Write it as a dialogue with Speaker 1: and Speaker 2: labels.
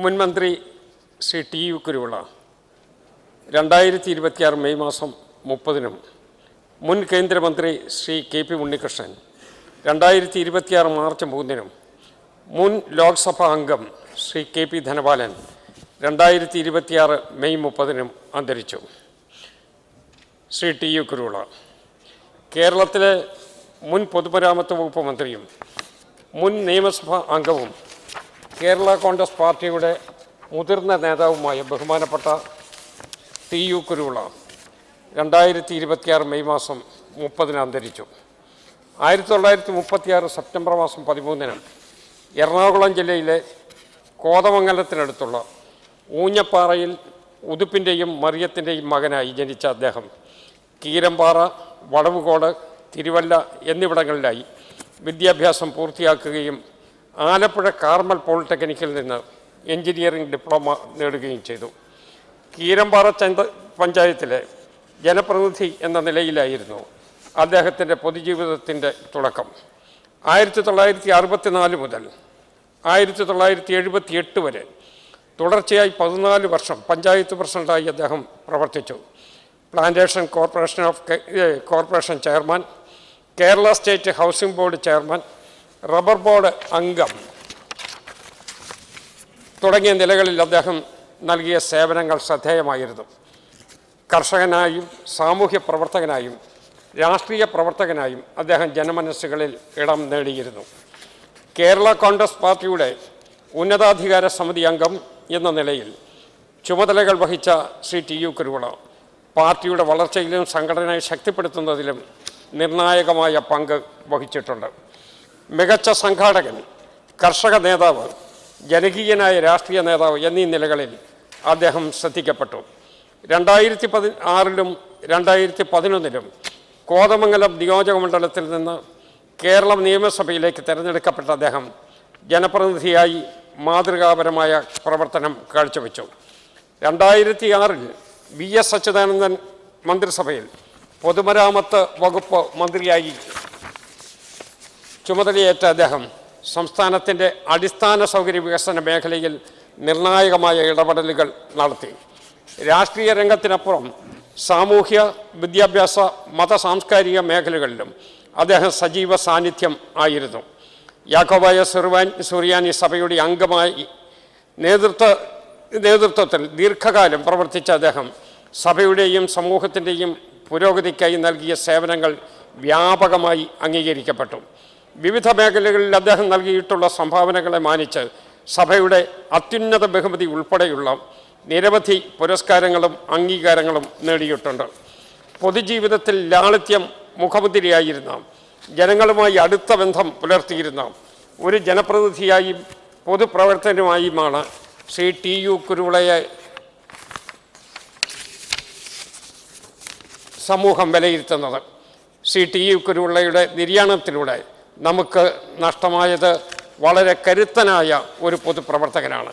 Speaker 1: മുൻമന്ത്രി Shri T U Kuruvila 2026 May മാസം 30-നും മുൻ കേന്ദ്രമന്ത്രി Shri K P Unnikrishnan 2026 March 3-നും മുൻ ലോക്സഭാ അംഗം Shri K P Dhanapalan 2026 May 30-നും അന്തരിച്ചു. ശ്രീ ടി യു കുരുവിള കേരളത്തിലെ മുൻ പൊതുമരാമത്ത് വകുപ്പ് മന്ത്രിയും മുൻ നിയമസഭാ അംഗവും കേരള കോൺഗ്രസ് പാർട്ടിയുടെ മുതിർന്ന നേതാവുമായ ബഹുമാനപ്പെട്ട ടി യു കുരുവിള 2026 മെയ് മാസം 30-ന് അന്തരിച്ചു. 1936 സെപ്റ്റംബർ മാസം 13-ന് എറണാകുളം ജില്ലയിലെ കോതമംഗലത്തിനടുത്തുള്ള ഊഞ്ഞപ്പാറയിൽ ഉതുപ്പിൻ്റെയും മറിയത്തിൻ്റെയും മകനായി ജനിച്ച അദ്ദേഹം കീരമ്പാറ, വടവുകോട്, തിരുവല്ല എന്നിവിടങ്ങളിലായി വിദ്യാഭ്യാസം പൂർത്തിയാക്കുകയും ആലപ്പുഴ കാർമൽ പോളിടെക്നിക്കിൽ നിന്ന് എഞ്ചിനീയറിംഗ് ഡിപ്ലോമ നേടുകയും ചെയ്തു. കീരമ്പാറ പഞ്ചായത്തിലെ ജനപ്രതിനിധി എന്ന നിലയിലായിരുന്നു അദ്ദേഹത്തിൻ്റെ പൊതുജീവിതത്തിൻ്റെ തുടക്കം. 1964 മുതൽ 1978 വരെ തുടർച്ചയായി 14 വർഷം പഞ്ചായത്ത് പ്രസിഡന്റായി അദ്ദേഹം പ്രവർത്തിച്ചു. Plantation corporation chairman, Kerala state housing board chairman, rubber board അംഗം തുടങ്ങിയ നിലകളിൽ അദ്ദേഹം നൽകിയ സേവനങ്ങൾ ശ്രദ്ധേയമായിരുന്നു. കർഷകനായും സാമൂഹ്യ പ്രവർത്തകനായും രാഷ്ട്രീയ പ്രവർത്തകനായും അദ്ദേഹം ജനമനസ്സുകളിൽ ഇടം നേടിയിരുന്നു. കേരള കോൺഗ്രസ് പാർട്ടിയുടെ ഉന്നതാധികാര സമിതി അംഗം എന്ന നിലയിൽ ചുമതലകൾ വഹിച്ച ശ്രീ ടി യു കുരുവിള പാർട്ടിയുടെ വളർച്ചയിലും സംഘടനയെ ശക്തിപ്പെടുത്തുന്നതിലും നിർണായകമായ പങ്ക് വഹിച്ചിട്ടുണ്ട്. മികച്ച സംഘാടകൻ, കർഷക നേതാവ്, ജനകീയനായ രാഷ്ട്രീയ നേതാവ് എന്നീ നിലകളിൽ അദ്ദേഹം ശ്രദ്ധിക്കപ്പെട്ടു. 2016-ലും 2011-ലും കോതമംഗലം നിയോജക മണ്ഡലത്തിൽ നിന്ന് കേരള നിയമസഭയിലേക്ക് തിരഞ്ഞെടുക്കപ്പെട്ട അദ്ദേഹം ജനപ്രതിനിധിയായി മാതൃകാപരമായ പ്രവർത്തനം കാഴ്ചവെച്ചു. 2006-ൽ VS അച്യുതാനന്ദൻ മന്ത്രിസഭയിൽ പൊതുമരാമത്ത് വകുപ്പ് മന്ത്രിയായി ചുമതലയേറ്റ അദ്ദേഹം സംസ്ഥാനത്തിൻ്റെ അടിസ്ഥാന സൗകര്യ വികസന മേഖലയിൽ നിർണായകമായ ഇടപെടലുകൾ നടത്തി. രാഷ്ട്രീയ രംഗത്തിനപ്പുറം സാമൂഹ്യ, വിദ്യാഭ്യാസ, മത സാംസ്കാരിക മേഖലകളിലും അദ്ദേഹം സജീവ സാന്നിധ്യം ആയിരുന്നു. യാക്കോബായ സുറിയാനി സഭയുടെ അംഗമായി നേതൃത്വത്തിൽ ദീർഘകാലം പ്രവർത്തിച്ച അദ്ദേഹം സഭയുടെയും സമൂഹത്തിൻ്റെയും പുരോഗതിക്കായി നൽകിയ സേവനങ്ങൾ വ്യാപകമായി അംഗീകരിക്കപ്പെട്ടു. വിവിധ മേഖലകളിൽ അദ്ദേഹം നൽകിയിട്ടുള്ള സംഭാവനകളെ മാനിച്ച് സഭയുടെ അത്യുന്നത ബഹുമതി ഉൾപ്പെടെയുള്ള നിരവധി പുരസ്കാരങ്ങളും അംഗീകാരങ്ങളും നേടിയിട്ടുണ്ട്. പൊതുജീവിതത്തിൽ ലാളിത്യം മുഖമുദ്രയായിരുന്ന, ജനങ്ങളുമായി അടുത്ത ബന്ധം പുലർത്തിയിരുന്ന ഒരു ജനപ്രതിനിധിയായും പൊതുപ്രവർത്തകനുമായുമാണ് ശ്രീ ടി യു കുരുവിളയെ സമൂഹം വിലയിരുത്തുന്നത്. ശ്രീ ടി യു കുരുവിളയുടെ നിര്യാണത്തിലൂടെ നമുക്ക് നഷ്ടമായത് വളരെ കരുത്തനായ ഒരു പൊതുപ്രവർത്തകനാണ്.